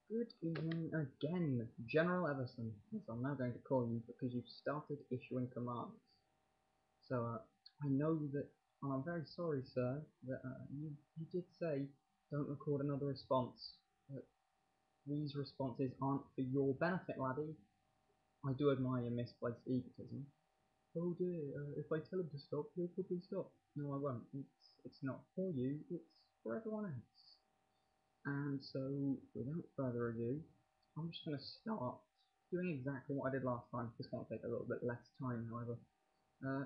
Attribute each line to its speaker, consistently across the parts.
Speaker 1: Good evening again, General Everson, as I'm now going to call you because you've started issuing commands. So, I know that, and I'm very sorry, sir, that you did say don't record another response. But these responses aren't for your benefit, laddie. I do admire your misplaced egotism. Oh dear, if I tell him to stop, he'll probably stop. No, I won't. It's not for you, it's for everyone else. And so, without further ado, I'm just going to start doing exactly what I did last time. This won't take a little bit less time, however. Uh,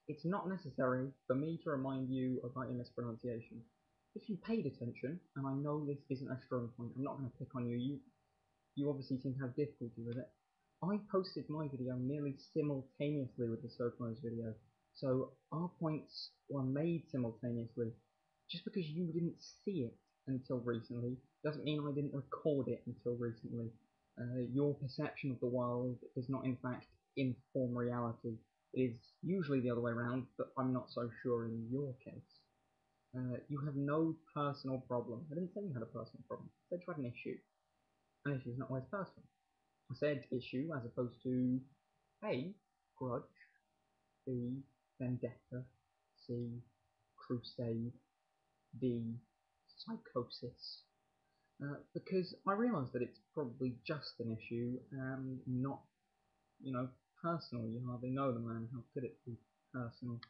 Speaker 1: it's not necessary for me to remind you about your mispronunciation. If you paid attention, and I know this isn't a strong point, I'm not going to pick on you. You obviously seem to have difficulty with it. I posted my video nearly simultaneously with the Soapnose video, so our points were made simultaneously. Just because you didn't see it until recently doesn't mean I didn't record it until recently. Your perception of the world does not in fact inform reality. It is usually the other way around, but I'm not so sure in your case. You have no personal problem. I didn't say you had a personal problem. I said you had an issue. An issue is not always personal. I said issue as opposed to A, grudge, B, vendetta, C, crusade, D, psychosis. Because I realise that it's probably just an issue and not, personal. You hardly know the man. How could it be personal?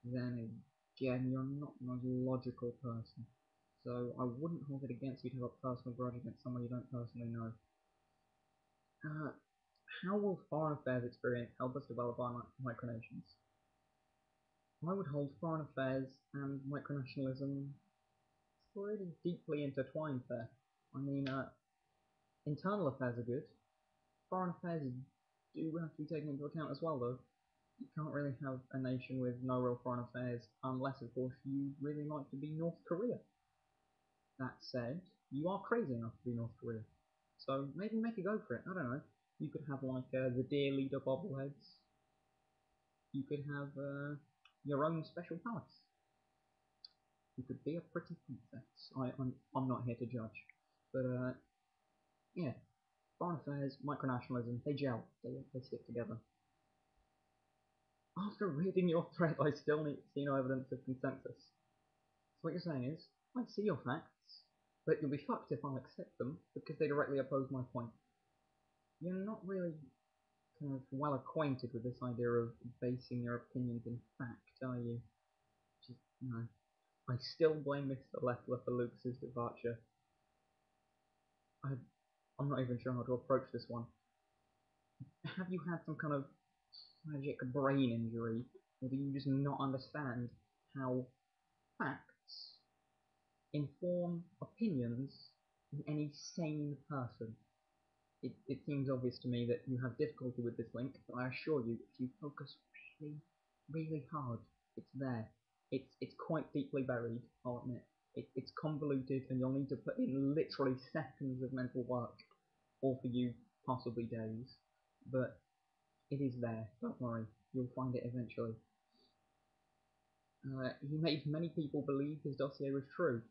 Speaker 1: Then again, you're not the most logical person. So I wouldn't hold it against you to have a personal grudge against someone you don't personally know. Uh, how will foreign affairs experience help us develop our micronations? I would hold foreign affairs and micronationalism pretty deeply intertwined there. I mean, internal affairs are good. Foreign affairs do have to be taken into account as well, though. You can't really have a nation with no real foreign affairs unless, of course, you really like to be North Korea. That said, you are crazy enough to be North Korea. So maybe make a go for it. I don't know. You could have, like, the Dear Leader bobbleheads. You could have your own special palace. You could be a pretty princess. I'm not here to judge. But, yeah. Foreign affairs, micronationalism, they gel. They stick together. After reading your thread, I still see no evidence of consensus. So what you're saying is, I see your facts, but you'll be fucked if I accept them, because they directly oppose my point. You're not really kind of well acquainted with this idea of basing your opinions in fact, are you? Just, I still blame Mr. Leffler for Lucas's departure. I'm not even sure how to approach this one. Have you had some kind of tragic brain injury, or do you just not understand how facts inform opinions in any sane person? It seems obvious to me that you have difficulty with this link, but I assure you, if you focus really, really hard, it's there. It's quite deeply buried, I'll admit. It's convoluted, and you'll need to put in literally seconds of mental work, or for you, possibly days. But it is there, don't worry, you'll find it eventually. He made many people believe his dossier was true.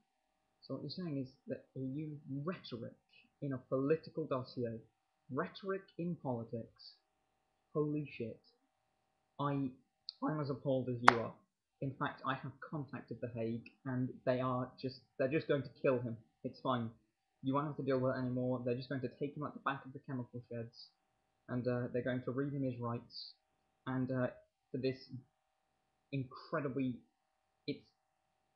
Speaker 1: So what you're saying is that he used rhetoric in a political dossier. Rhetoric in politics. Holy shit. I'm as appalled as you are. In fact, I have contacted The Hague, and they're just going to kill him. It's fine. You won't have to deal with it anymore. They're just going to take him at the back of the chemical sheds, and they're going to read him his rights. And for this incredibly, it's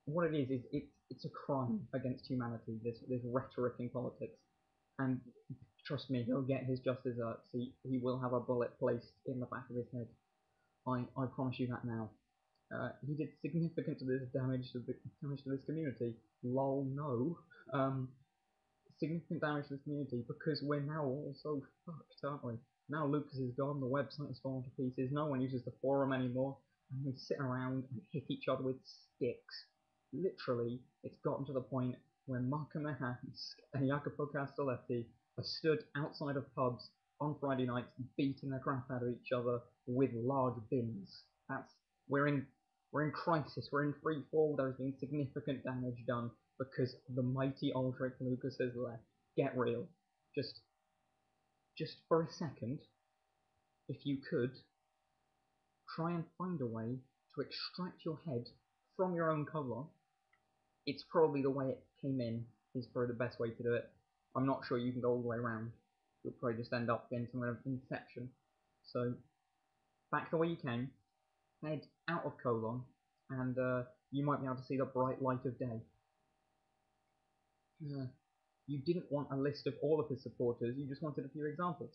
Speaker 1: what it is it's a crime against humanity. This rhetoric in politics, and trust me, he'll get his just desserts. He will have a bullet placed in the back of his head. I promise you that now. He did significant damage to this community. Lol, no. Significant damage to this community because we're now all so fucked, aren't we? Now Lucas is gone, the website is falling to pieces, no one uses the forum anymore, and we sit around and hit each other with sticks. Literally, it's gotten to the point where Marco Mahansk and Jacopo Castelletti are stood outside of pubs on Friday nights beating the crap out of each other with large bins. We're in crisis, we're in free fall, there's been significant damage done because the mighty Aldrich Lucas has left. Get real. just for a second, if you could, try and find a way to extract your head from your own colon. It's probably the way it came in is probably the best way to do it. I'm not sure you can go all the way around. You'll probably just end up getting some kind of inception. So, back the way you came, head out of colon, and you might be able to see the bright light of day. You didn't want a list of all of his supporters, you just wanted a few examples.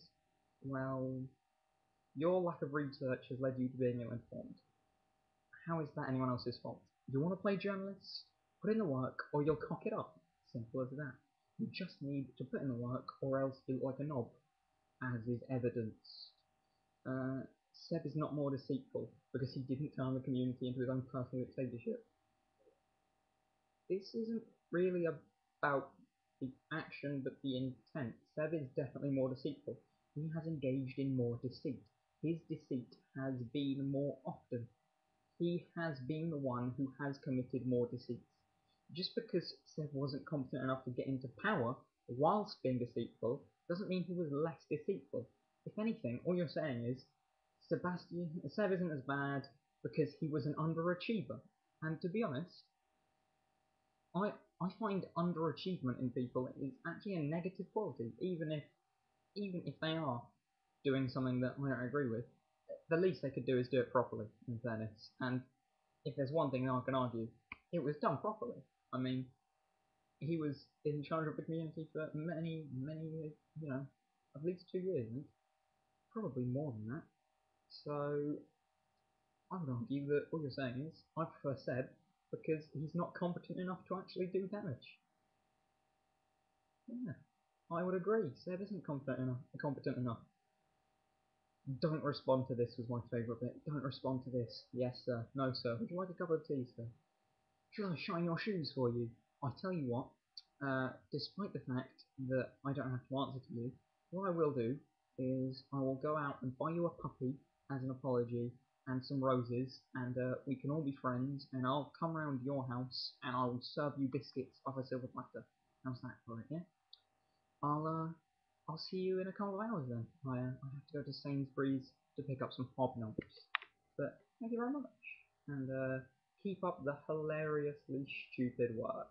Speaker 1: Well, your lack of research has led you to being ill-informed. How is that anyone else's fault? You want to play journalist? Put in the work, or you'll cock it up. Simple as that. You just need to put in the work, or else you look like a knob, as is evidenced. Seb is not more deceitful, because he didn't turn the community into his own personal dictatorship. This isn't really about the action, but the intent. Seb is definitely more deceitful. He has engaged in more deceit. His deceit has been more often. He has been the one who has committed more deceits. Just because Seb wasn't competent enough to get into power whilst being deceitful doesn't mean he was less deceitful. If anything, all you're saying is Seb isn't as bad because he was an underachiever. And to be honest, I find underachievement in people is actually a negative quality, even if they are doing something that I don't agree with. The least they could do is do it properly, in fairness. And if there's one thing I can argue, it was done properly. I mean, he was in charge of the community for many, at least 2 years, and probably more than that. So, I would argue that all you're saying is, I prefer Seb because he's not competent enough to actually do damage. Yeah, I would agree. Seb isn't competent enough. Don't respond to this was my favourite bit. Don't respond to this. Yes, sir. No, sir. Would you like a cup of tea, sir? Should I shine your shoes for you? I tell you what, despite the fact that I don't have to answer to you, what I will do is I will go out and buy you a puppy as an apology and some roses, and we can all be friends, and I'll come round your house and I'll serve you biscuits off a silver platter. How's that for it, yeah? I'll see you in a couple of hours then. I have to go to Sainsbury's to pick up some hobnobs. But thank you very much, and keep up the hilariously stupid work.